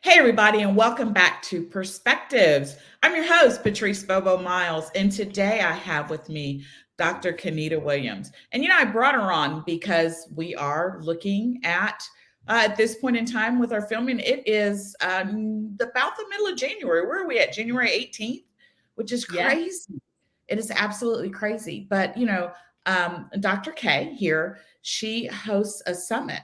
Hey, everybody, and welcome back to Perspectives. I'm your host, Patrice Bobo-Miles, and today I have with me Dr. Kennnita Williams. And I brought her on because we are looking at this point in time with our filming, it is about the middle of January. Where are we at? January 18th, which is Yeah. crazy. It is absolutely crazy. But, Dr. K here, she hosts a summit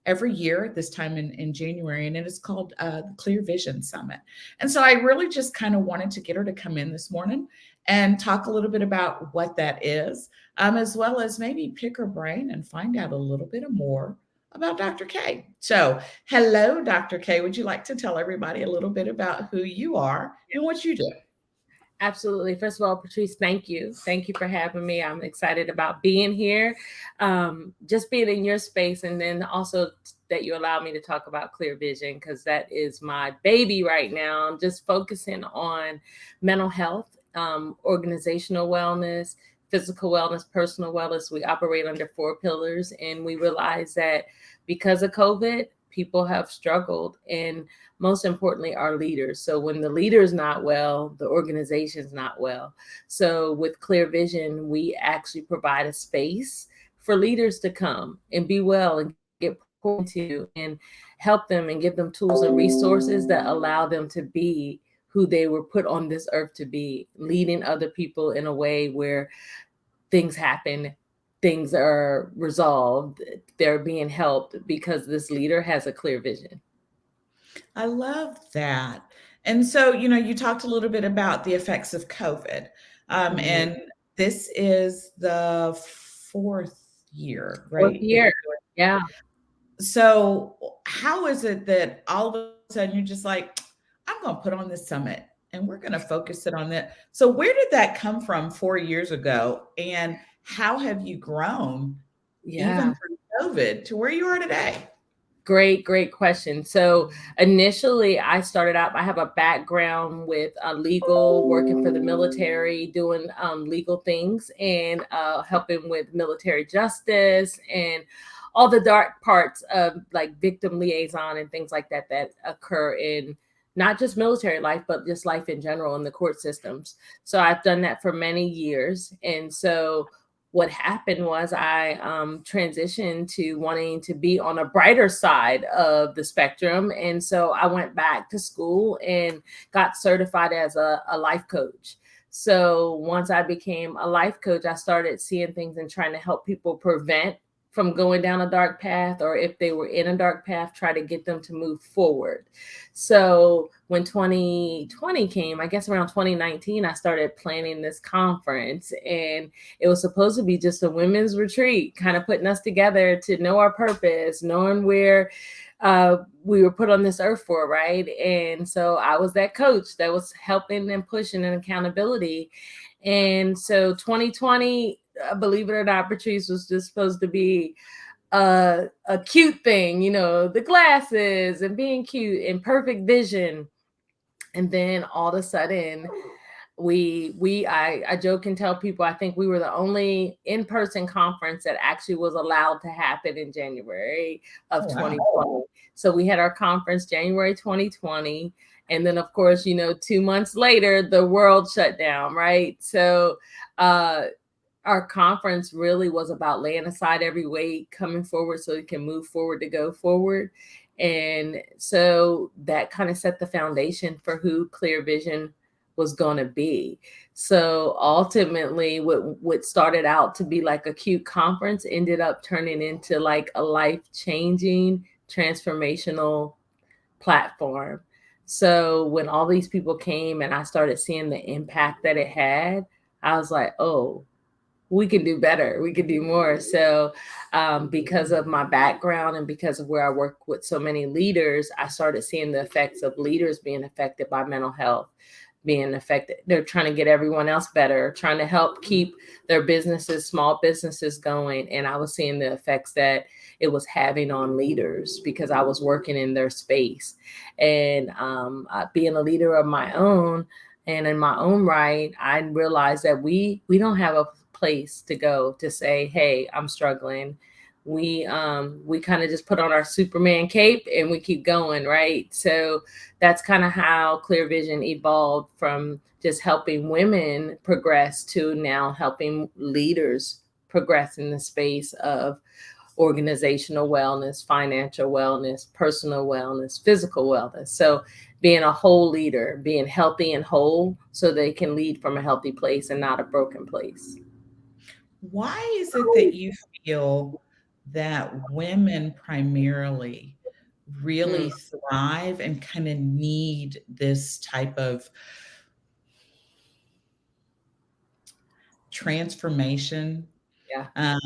every year at this time in January, and it is called the Clear Vision Summit. And so I really just kind of wanted to get her to come in this morning and talk a little bit about what that is, as well as maybe pick her brain and find out a little bit more about Dr. K. So, hello, Dr. K. Would you like to tell everybody a little bit about who you are and what you do? Absolutely. First of all, Patrice, thank you. Thank you for having me. I'm excited about being here, just being in your space, and then also that you allow me to talk about clear vision because that is my baby right now. I'm just focusing on mental health, organizational wellness, physical wellness, personal wellness. We operate under 4 pillars, and we realize that because of COVID, people have struggled, and most importantly, our leaders. So when the leader's not well, the organization's not well. So with Clear Vision, we actually provide a space for leaders to come and be well and get poured into and help them and give them tools and resources that allow them to be who they were put on this earth to be, leading other people in a way where things happen, things are resolved, they're being helped because this leader has a clear vision. I love that. And so, you talked a little bit about the effects of COVID. Mhm. And this is the fourth year, Fourth right? That year. you're doing. Yeah. So, how is it that all of a sudden you're just like, I'm going to put on this summit and we're going to focus it on that? So, where did that come from 4 years ago? And how have you grown Yeah. even through COVID to where you are today? Great question. So initially, I started out, I have a background with legal, working for the military, doing legal things and helping with military justice and all the dark parts of like victim liaison and things like that that occur in not just military life, but just life in general in the court systems. So I've done that for many years. And so what happened was I transitioned to wanting to be on a brighter side of the spectrum. And so I went back to school and got certified as a life coach. So once I became a life coach, I started seeing things and trying to help people prevent from going down a dark path, or if they were in a dark path, try to get them to move forward. So when 2020 came, I guess around 2019, I started planning this conference, and it was supposed to be just a women's retreat, kind of putting us together to know our purpose, knowing where we were put on this earth for, right? And so I was that coach that was helping and pushing and accountability. And so 2020, believe it or not, Patrice, was just supposed to be a cute thing, the glasses and being cute and perfect vision. And then all of a sudden, I joke and tell people I think we were the only in-person conference that actually was allowed to happen in January Oh, of wow. 2020. So we had our conference January 2020, and then of course, 2 months later the world shut down, right? So uh our conference really was about laying aside every weight, coming forward so we can move forward to go forward. And so that kind of set the foundation for who Clear Vision was going to be. So ultimately, what started out to be like a cute conference ended up turning into like a life changing, transformational platform. So when all these people came and I started seeing the impact that it had, I was like, oh, we can do better. We can do more. So, because of my background and because of where I work with so many leaders, I started seeing the effects of leaders being affected by mental health, being affected. They're trying to get everyone else better, trying to help keep their businesses, small businesses going. And I was seeing the effects that it was having on leaders because I was working in their space. And being a leader of my own, and in my own right, I realized that we don't have a place to go to say, hey, I'm struggling. we kind of just put on our Superman cape and we keep going, right? So that's kind of how Clear Vision evolved from just helping women progress to now helping leaders progress in the space of organizational wellness, financial wellness, personal wellness, physical wellness. So being a whole leader, being healthy and whole so they can lead from a healthy place and not a broken place. Why is it that you feel that women primarily Mm, really thrive and kind of need this type of transformation, yeah.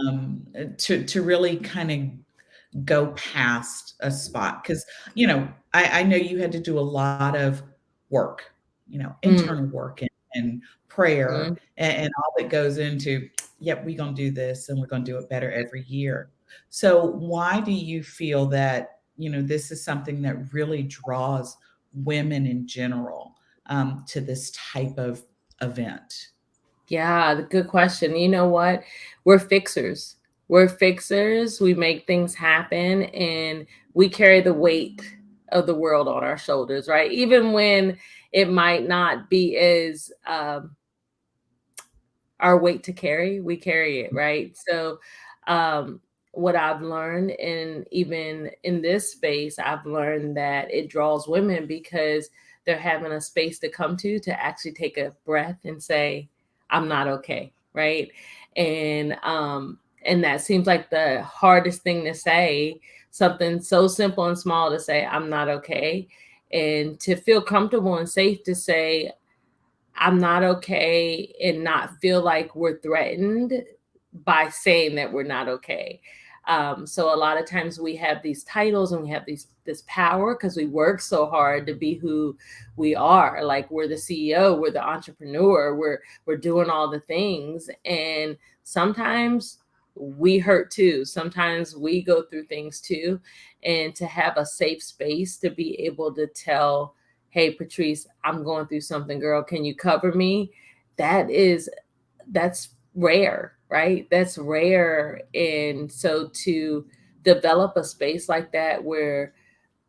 to really kind of go past a spot? Because I know you had to do a lot of work, Mm, internal work and prayer mm. and all that goes into, yep, we're going to do this and we're going to do it better every year. So why do you feel that this is something that really draws women in general, to this type of event? Yeah, the good question. You know what? We're fixers. We're fixers. We make things happen and we carry the weight of the world on our shoulders, right? Even when it might not be as our weight to carry, we carry it, right? So, um, what I've learned, and even in this space, I've learned that it draws women because they're having a space to come to actually take a breath and say, "I'm not okay," right? And that seems like the hardest thing to say. Something so simple and small to say, "I'm not okay," and to feel comfortable and safe to say, I'm not okay and not feel like we're threatened by saying that we're not okay. So a lot of times we have these titles and we have this power because we work so hard to be who we are. Like we're the CEO, we're the entrepreneur, we're doing all the things, and sometimes we hurt too. Sometimes we go through things too, and to have a safe space to be able to tell, hey Patrice, I'm going through something, girl, can you cover me? That's rare, right? That's rare. And so to develop a space like that where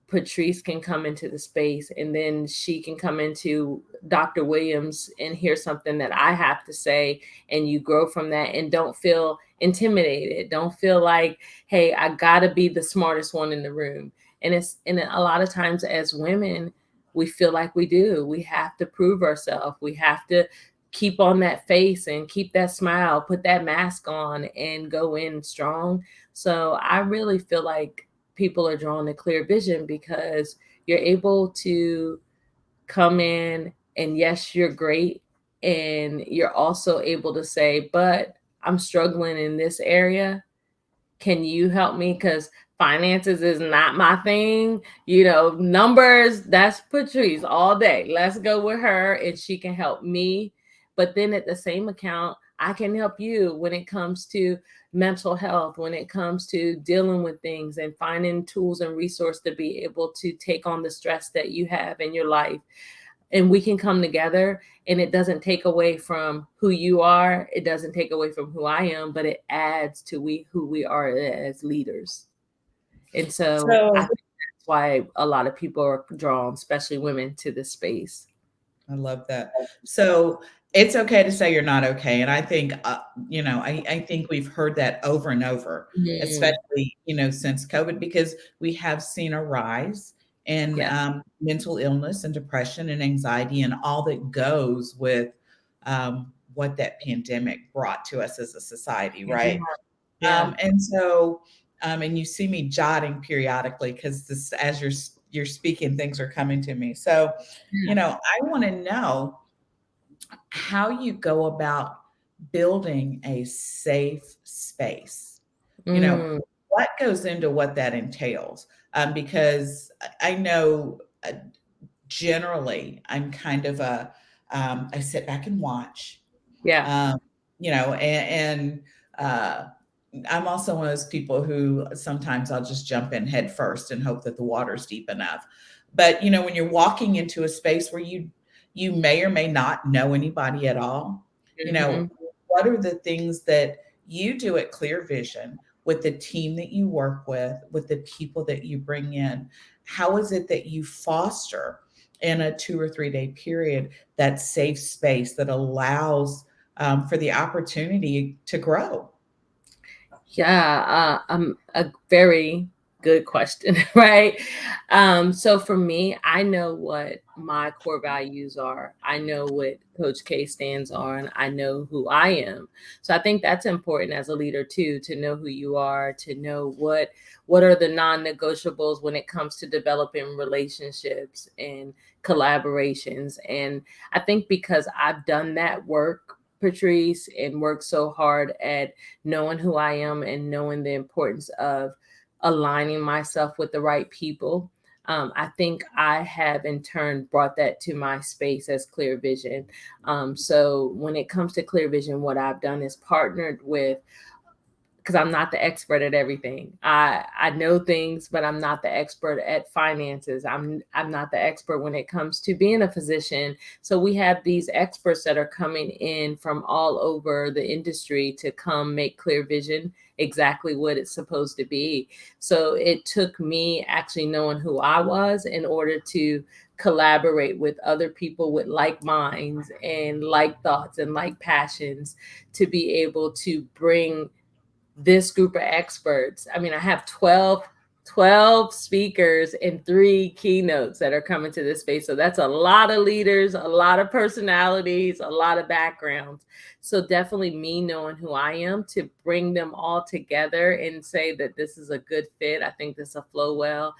Patrice can come into the space and then she can come into Dr. Williams and hear something that I have to say, and you grow from that and don't feel intimidated. Don't feel like, hey, I gotta be the smartest one in the room. And a lot of times as women, we feel like we do. We have to prove ourselves. We have to keep on that face and keep that smile, put that mask on and go in strong. So I really feel like people are drawn to Clear Vision because you're able to come in and yes, you're great. And you're also able to say, but I'm struggling in this area. Can you help me? Because finances is not my thing. Numbers, that's Patrice all day. Let's go with her and she can help me. But then at the same account, I can help you when it comes to mental health, when it comes to dealing with things and finding tools and resource to be able to take on the stress that you have in your life. And we can come together and it doesn't take away from who you are, it doesn't take away from who I am, but it adds to who we are as leaders. And so I So think that's why a lot of people are drawn, especially women, to this space. I love that. So it's okay to say you're not okay. And I think, I think we've heard that over and over, Mm, especially, since COVID, because we have seen a rise in yeah. mental illness and depression and anxiety and all that goes with what that pandemic brought to us as a society, Yeah. right? Yeah. And so, and you see me jotting periodically because this, as you're speaking, things are coming to me. So, Yeah. I want to know how you go about building a safe space. You know, Mm, what goes into what that entails? Because I know, generally I'm kind of I sit back and watch, yeah. um, and I'm also one of those people who sometimes I'll just jump in head first and hope that the water's deep enough. But when you're walking into a space where you may or may not know anybody at all, Hmm. what are the things that you do at Clear Vision? with the team that you work with the people that you bring in? How is it that you foster in a 2 or 3 day period that safe space that allows for the opportunity to grow? Yeah, a very good question, right? So for me, I know what my core values are. I know what Coach K stands on, and I know who I am. So I think that's important as a leader too, to know who you are, to know what are the non-negotiables when it comes to developing relationships and collaborations. And I think because I've done that work, Patrice, and worked so hard at knowing who I am and knowing the importance of aligning myself with the right people. I think I have in turn brought that to my space as Clear Vision. So when it comes to Clear Vision, what I've done is partnered with, because I'm not the expert at everything. I know things, but I'm not the expert at finances. I'm not the expert when it comes to being a physician. So we have these experts that are coming in from all over the industry to come make Clear Vision exactly what it's supposed to be. So it took me actually knowing who I was in order to collaborate with other people with like minds and like thoughts and like passions to be able to bring this group of experts. I mean, I have 12 speakers and 3 keynotes that are coming to this space. So that's a lot of leaders, a lot of personalities, a lot of backgrounds. So definitely me knowing who I am to bring them all together and say that this is a good fit. I think this will flow well.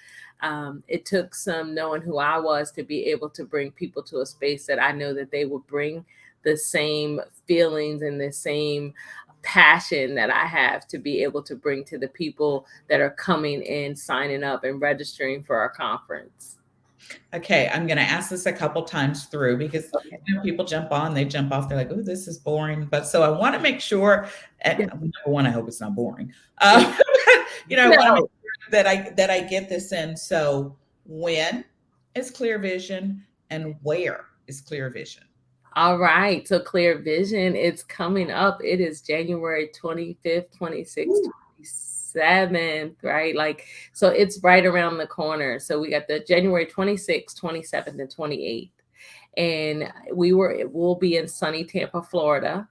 It took some knowing who I was to be able to bring people to a space that I know that they will bring the same feelings and the same passion that I have to be able to bring to the people that are coming in, signing up, and registering for our conference. Okay, I'm going to ask this a couple times through because Okay. people jump on, they jump off. They're like, "Oh, this is boring." But so I want to make sure. Yeah. Number one, I hope it's not boring. Yeah. I want to make No. sure that I get this in. So, when is Clear Vision, and where is Clear Vision? All right. So Clear Vision, it's coming up. It is January 25th, 26th, Ooh. 27th, right? Like, so it's right around the corner. So we got the January 26th, 27th, and 28th. And we'll be in sunny Tampa, Florida.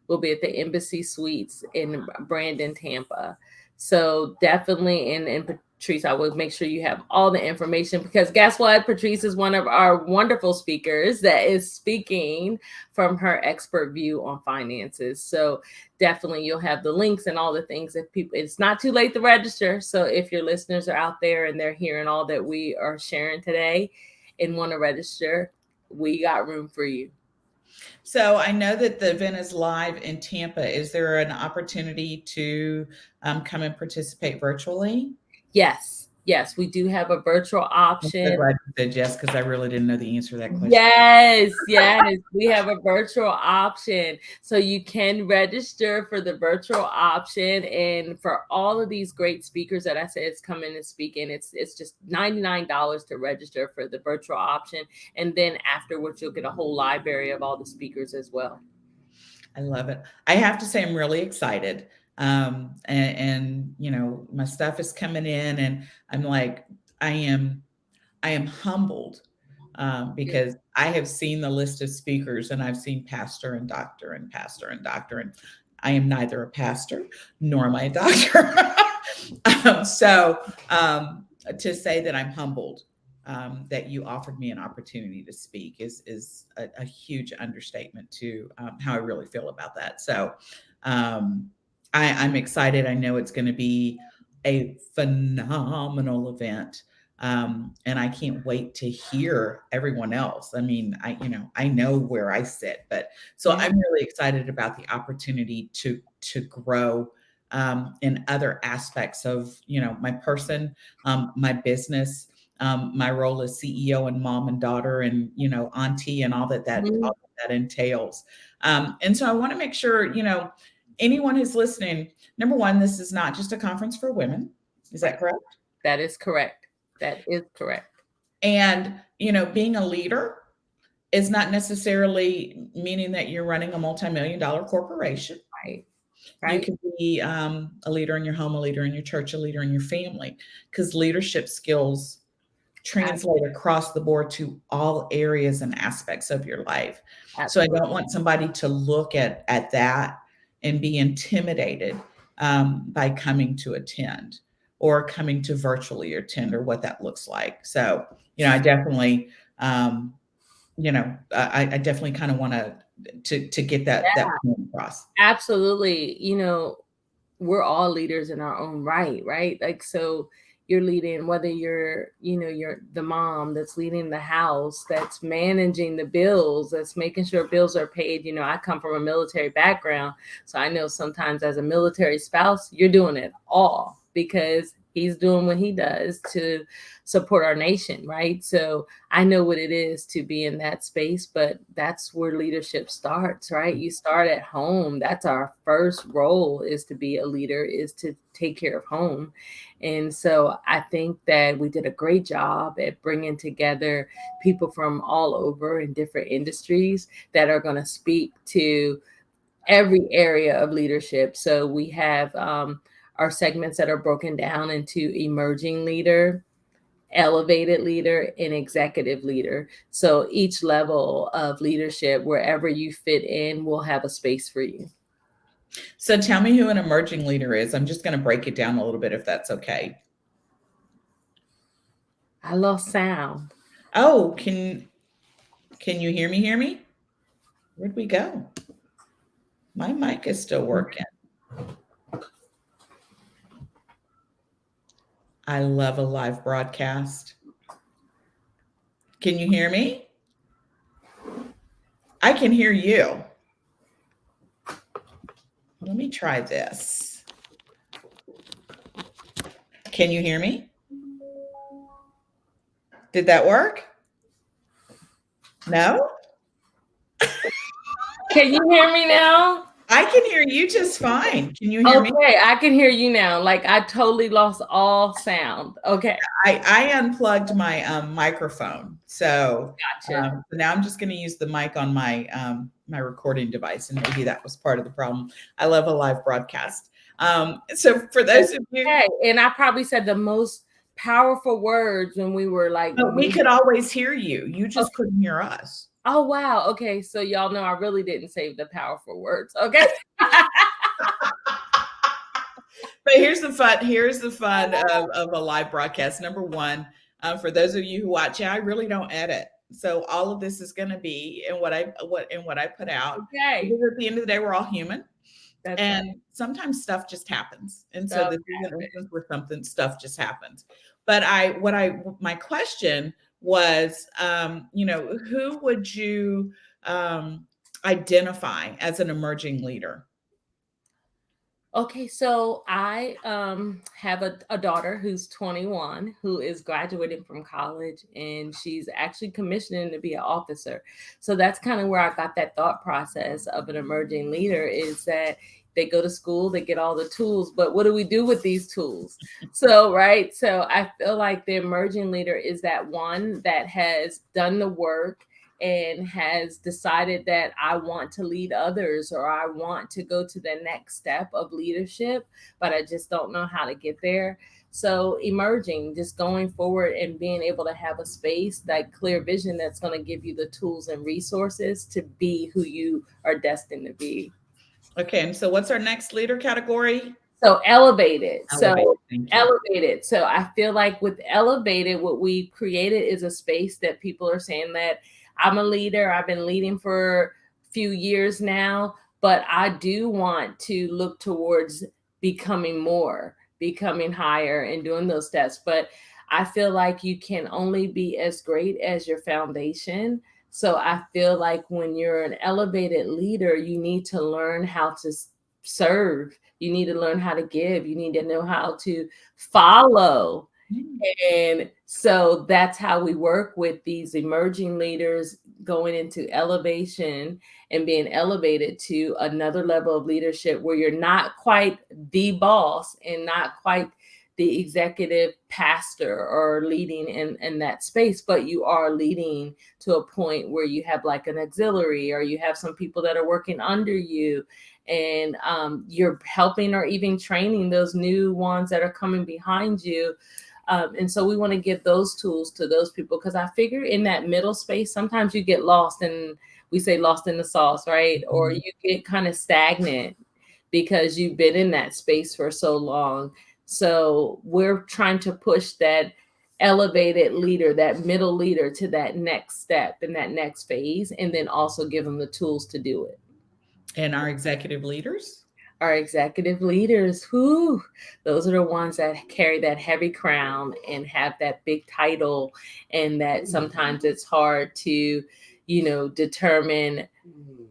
Will be at the Embassy Suites in Brandon, Tampa. So definitely, and Patrice, I will make sure you have all the information, because guess what? Patrice is one of our wonderful speakers that is speaking from her expert view on finances. So definitely you'll have the links and all the things. If people, it's not too late to register. So if your listeners are out there and they're hearing all that we are sharing today and want to register, we got room for you. So I know that the event is live in Tampa. Is there an opportunity to come and participate virtually? Yes, we do have a virtual I'm so option. glad you said yes, because I really didn't know the answer to that question. Yes, we have a virtual option. So you can register for the virtual option. And for all of these great speakers that I said is coming and speaking, it's just $99 to register for the virtual option. And then afterwards, you'll get a whole library of all the speakers as well. I love it. I have to say I'm really excited. And my stuff is coming in, and I'm like, I am I am humbled because I have seen the list of speakers, and I've seen pastor and doctor and pastor and doctor, and I am neither a pastor nor am I a doctor. So to say that I'm humbled that you offered me an opportunity to speak is a huge understatement to how I really feel about that. So I'm excited. I know it's going to be a phenomenal event. And I can't wait to hear everyone else. I mean, I know where I sit, but so Yeah. I'm really excited about the opportunity to grow in other aspects of my person, my business, my role as CEO and mom and daughter, and auntie, and Mhm. all that entails. And so I want to make sure anyone who's listening. Number one, this is not just a conference for women. Is that Right. correct? That is correct. That is correct. And, being a leader is not necessarily meaning that you're running a multi-million-dollar corporation. Right. You Right. can be a leader in your home, a leader in your church, a leader in your family, because leadership skills translate across the board to all areas and aspects of your life. So I Absolutely. don't want somebody to look at that and be intimidated by coming to attend or coming to virtually attend or what that looks like. So, I definitely, I definitely kind of want to get that point across. Absolutely. We're all leaders in our own right, right? Like, so you're leading, whether you're the mom that's leading the house, that's managing the bills, that's making sure bills are paid. I come from a military background, so I know sometimes as a military spouse, you're doing it all because he's doing what he does to support our nation, right? So I know what it is to be in that space, but that's where leadership starts, right? You start at home. That's our first role, is to be a leader, is to take care of home. And so I think that we did a great job at bringing together people from all over in different industries that are going to speak to every area of leadership. So we have our segments that are broken down into emerging leader, elevated leader, and executive leader. So each level of leadership, wherever you fit in, will have a space for you. So tell me who an emerging leader is. I'm just going to break it down a little bit if that's okay. I lost sound. Oh, can you hear me? Hear me? Where'd we go? My mic is still working. I love a live broadcast. Can you hear me? I can hear you. Let me try this. Can you hear me? Did that work? No? Can you hear me now? I can hear you just fine. Can you hear me? Okay, I can hear you now. Like, I totally lost all sound. Okay, I unplugged my microphone, so gotcha. now I'm just going to use the mic on my my recording device, and maybe that was part of the problem. I love a live broadcast. So for those of you, Okay, and I probably said the most powerful words when we were like, but we could always hear you. You okay. just couldn't hear us. Oh wow. Okay, so y'all know I really didn't save the powerful words. Okay. But here's the fun. Here's the fun of a live broadcast. Number one, for those of you who watch, I really don't edit, so all of this is going to be in what I put out. Okay. Because at the end of the day, we're all human, That's and right. sometimes stuff just happens. And so Stuff this is an happens. instance where something stuff just happens. But my question was, who would you identify as an emerging leader? Okay, so I have a daughter who's 21 who is graduating from college, and she's actually commissioning to be an officer. So that's kind of where I got that thought process of an emerging leader, is that they go to school, they get all the tools, but what do we do with these tools? So, right. So I feel like the emerging leader is that one that has done the work and has decided that I want to lead others, or I want to go to the next step of leadership, but I just don't know how to get there. So emerging, just going forward and being able to have a space, that clear vision that's going to give you the tools and resources to be who you are destined to be. Okay, and so what's our next leader category? So elevated. So Thank you. elevated. So I feel like with elevated, what we created is a space that people are saying that I'm a leader. I've been leading for a few years now, but I do want to look towards becoming more, becoming higher, and doing those steps. But I feel like you can only be as great as your foundation. So I feel like when you're an elevated leader, you need to learn how to serve. You need to learn how to give. You need to know how to follow. And so that's how we work with these emerging leaders going into elevation and being elevated to another level of leadership where you're not quite the boss and not quite the executive pastor or leading in that space, but you are leading to a point where you have like an auxiliary, or you have some people that are working under you, and you're helping or even training those new ones that are coming behind you. And so we want to give those tools to those people, because I figure in that middle space, sometimes you get lost, and we say lost in the sauce, right? Or you get kind of stagnant because you've been in that space for so long. So we're trying to push that elevated leader, that middle leader, to that next step and that next phase, and then also give them the tools to do it. And our executive leaders? Our executive leaders, who those are the ones that carry that heavy crown and have that big title, and that sometimes it's hard to, determine,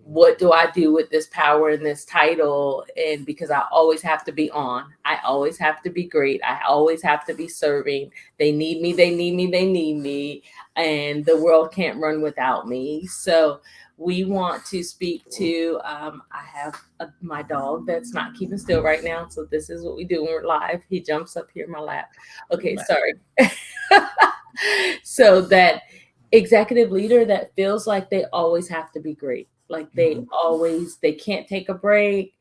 what do I do with this power and this title? And because I always have to be on, I always have to be great, I always have to be serving. They need me, they need me, they need me, and the world can't run without me. So we want to speak to, I have my dog that's not keeping still right now. So this is what we do when we're live. He jumps up here in my lap. Okay, sorry. So that executive leader that feels like they always have to be great. Like they can't take a break.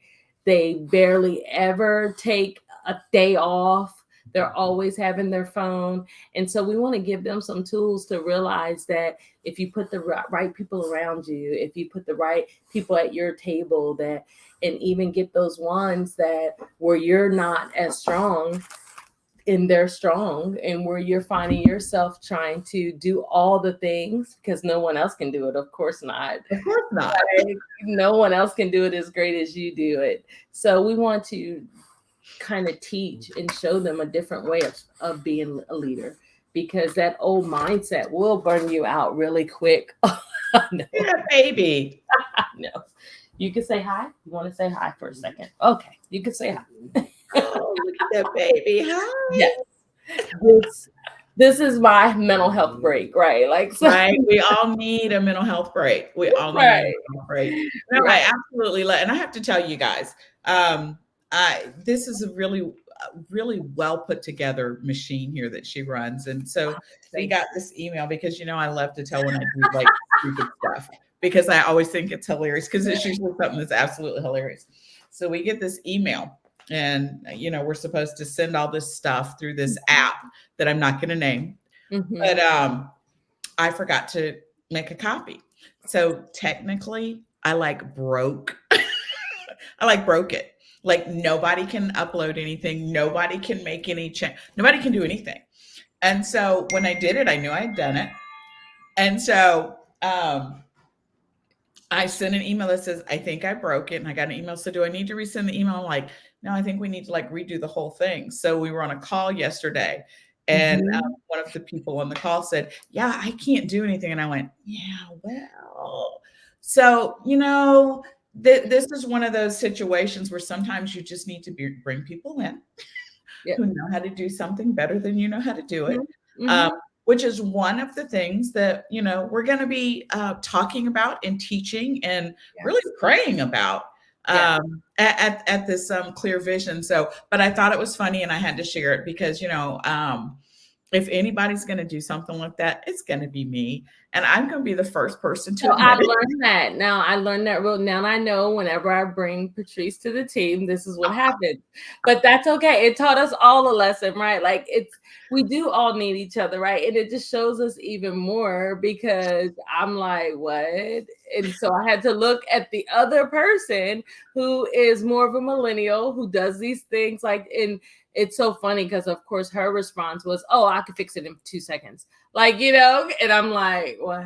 They barely ever take a day off. They're always having their phone. And so we want to give them some tools to realize that if you put the right people around you, if you put the right people at your table, that, and even get those ones that where you're not as strong and they're strong, and where you're finding yourself trying to do all the things because no one else can do it. Of course not. Of course not. Right? No one else can do it as great as you do it. So we want to kind of teach and show them a different way of being a leader, because that old mindset will burn you out really quick. No. Yeah, baby. No. You can say hi. You want to say hi for a second? Okay, you can say hi. Oh, look at that baby. Hi. Yes. This is my mental health break, right? Like, so. Right. We all need a mental health break. We all need a mental health break. No, Right. I absolutely and I have to tell you guys, this is a really well put together machine here that she runs. And so we got this email because I love to tell when I do like stupid stuff, because I always think it's hilarious, because it's usually something that's absolutely hilarious. So we get this email, and we're supposed to send all this stuff through this app that I'm not going to name. But I forgot to make a copy. So technically I broke it. Like nobody can upload anything. Nobody can make any change. Nobody can do anything. And so when I did it, I knew I had done it. And so I sent an email that says, I think I broke it. And I got an email. So do I need to resend the email? I'm like, no, I think we need to redo the whole thing. So we were on a call yesterday, and one of the people on the call said, yeah, I can't do anything. And I went, yeah, well, so, this is one of those situations where sometimes you just need to bring people in who know how to do something better than you know how to do it. Which is one of the things that, we're going to be talking about and teaching and really praying about at this Clear Vision. So, but I thought it was funny and I had to share it because, if anybody's going to do something like that, it's going to be me. And I'm going to be the first person to. So I learned that. Now I learned that now I know whenever I bring Patrice to the team, this is what happens. But that's okay. It taught us all a lesson, right? Like we do all need each other, right? And it just shows us even more, because I'm like, what? And so I had to look at the other person who is more of a millennial, who does these things and it's so funny because, of course, her response was, oh, I could fix it in 2 seconds. And I'm like, what?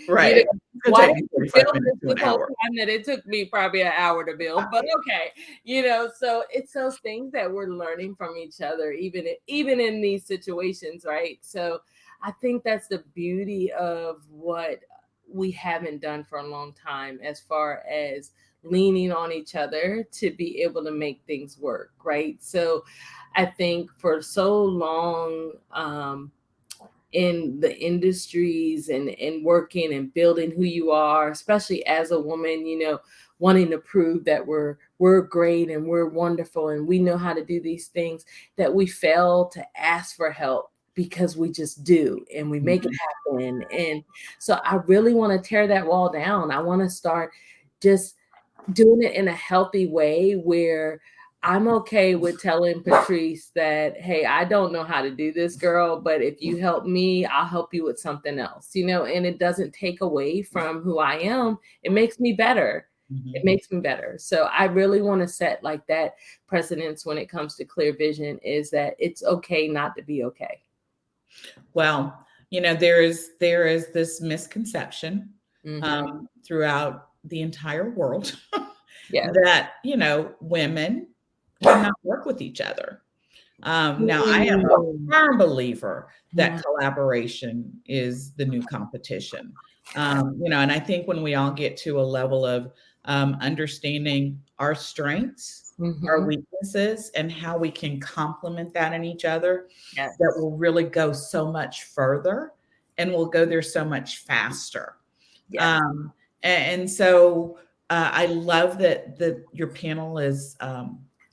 Right. Why did you build this whole time that it took me probably an hour to build? But okay, so it's those things that we're learning from each other, even in these situations, right? So I think that's the beauty of what we haven't done for a long time, as far as leaning on each other to be able to make things work, right? So I think for so long, in the industries and working and building who you are, especially as a woman, wanting to prove that we're great and we're wonderful and we know how to do these things, that we fail to ask for help because we just do and we make it happen. And so I really want to tear that wall down. I want to start just doing it in a healthy way where I'm okay with telling Patrice that, hey, I don't know how to do this, girl, but if you help me, I'll help you with something else, and it doesn't take away from who I am. It makes me better. It makes me better. So I really want to set like that precedence when it comes to clear vision, is that it's okay not to be okay. Well, there is this misconception throughout the entire world that, women cannot work with each other. Now, I am a firm believer that collaboration is the new competition. And I think when we all get to a level of understanding our strengths, our weaknesses, and how we can complement that in each other, that will really go so much further and we'll go there so much faster. And so I love that your panel is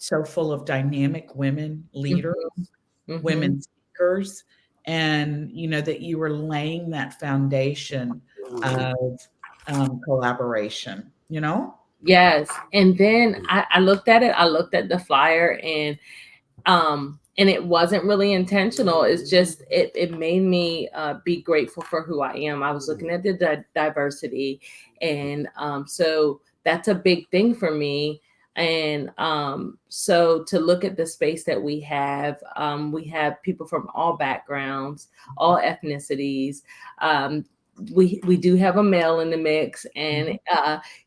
so full of dynamic women leaders, women speakers, and that you were laying that foundation of collaboration. Yes. And then I looked at it. I looked at the flyer, and it wasn't really intentional. It's just it made me be grateful for who I am. I was looking at the diversity, and so that's a big thing for me. And so to look at the space that we have people from all backgrounds, all ethnicities. We do have a male in the mix, and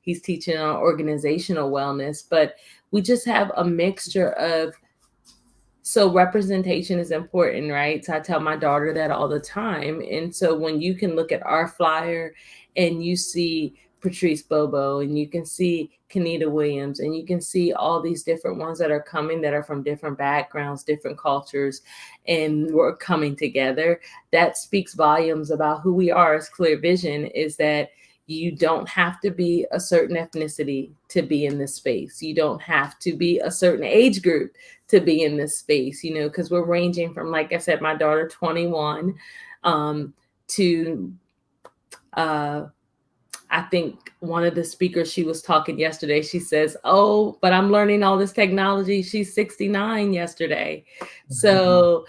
he's teaching on organizational wellness, but we just have a mixture of. So representation is important, right? So I tell my daughter that all the time. And so when you can look at our flyer and you see Patrice Bobo, and you can see Kennnita Williams, and you can see all these different ones that are coming that are from different backgrounds, different cultures, and we're coming together, that speaks volumes about who we are as Clear Vision, is that you don't have to be a certain ethnicity to be in this space. You don't have to be a certain age group to be in this space, because we're ranging from, like I said, my daughter 21 to I think one of the speakers, she was talking yesterday, she says, oh, but I'm learning all this technology. She's 69 yesterday. So,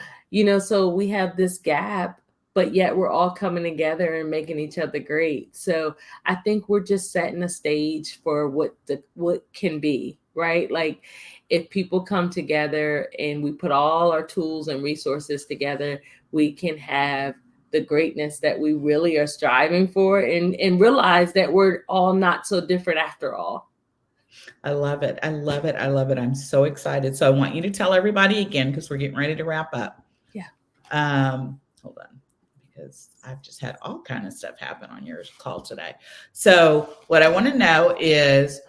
so we have this gap, but yet we're all coming together and making each other great. So I think we're just setting a stage for what can be, right? Like if people come together and we put all our tools and resources together, we can have the greatness that we really are striving for, and realize that we're all not so different after all. I love it. I love it. I love it. I'm so excited. So I want you to tell everybody again, because we're getting ready to wrap up. Yeah. Hold on, because I've just had all kind of stuff happen on your call today. So what I want to know is,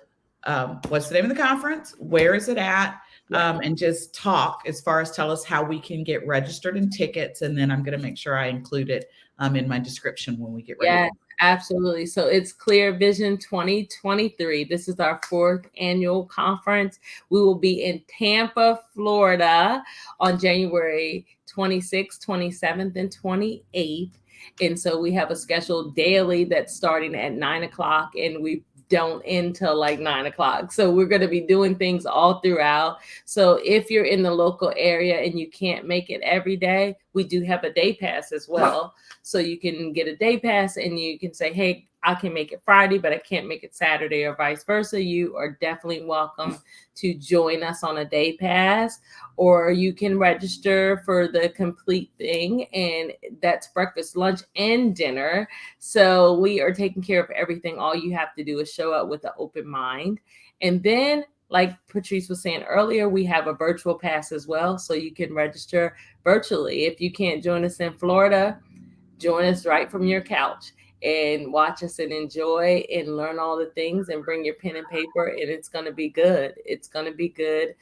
what's the name of the conference? Where is it at? And just talk as far as tell us how we can get registered and tickets. And then I'm going to make sure I include it in my description when we get ready. Yeah, absolutely. So it's Clear Vision 2023. This is our 4th annual conference. We will be in Tampa, Florida on January 26th, 27th, and 28th. And so we have a schedule daily that's starting at 9:00, and we don't end till like 9:00. So we're going to be doing things all throughout. So if you're in the local area and you can't make it every day, we do have a day pass as well. So you can get a day pass and you can say, hey, I can make it Friday, but I can't make it Saturday, or vice versa. You are definitely welcome to join us on a day pass, or you can register for the complete thing. And that's breakfast, lunch, and dinner. So we are taking care of everything. All you have to do is show up with an open mind. And then, like Patrice was saying earlier, we have a virtual pass as well. So you can register virtually. If you can't join us in Florida, join us right from your couch and watch us and enjoy and learn all the things, and bring your pen and paper, and it's going to be good. It's going to be good.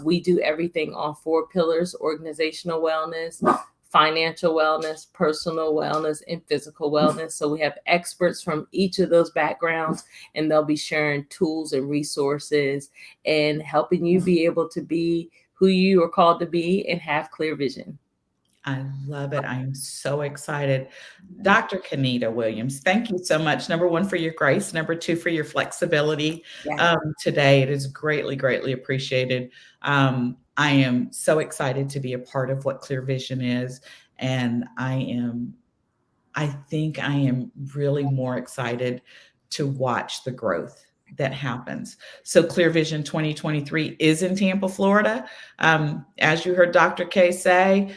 We do everything on 4 pillars: organizational wellness, financial wellness, personal wellness, and physical wellness. So we have experts from each of those backgrounds, and they'll be sharing tools and resources and helping you be able to be who you are called to be and have clear vision. I love it. I am so excited. Dr. Kennnita Williams, thank you so much. Number one, for your grace. Number two, for your flexibility Yeah. today. It is greatly, greatly appreciated. I am so excited to be a part of what Clear Vision is. And I think I am really more excited to watch the growth that happens. So Clear Vision 2023 is in Tampa, Florida. As you heard Dr. K say,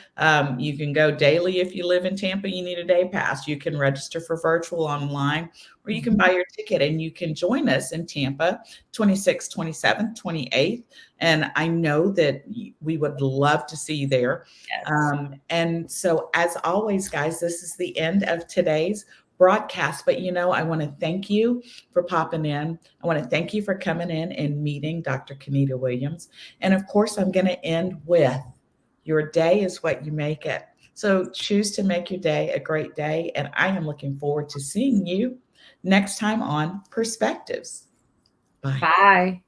you can go daily if you live in Tampa. You need a day pass. You can register for virtual online, or you can buy your ticket and you can join us in Tampa 26th, 27th, 28th. And I know that we would love to see you there. Yes. And so, as always, guys, this is the end of today's broadcast. But I want to thank you for popping in. I want to thank you for coming in and meeting Dr. Kennnita Williams. And of course, I'm going to end with, your day is what you make it. So choose to make your day a great day. And I am looking forward to seeing you next time on Perspectives. Bye. Bye.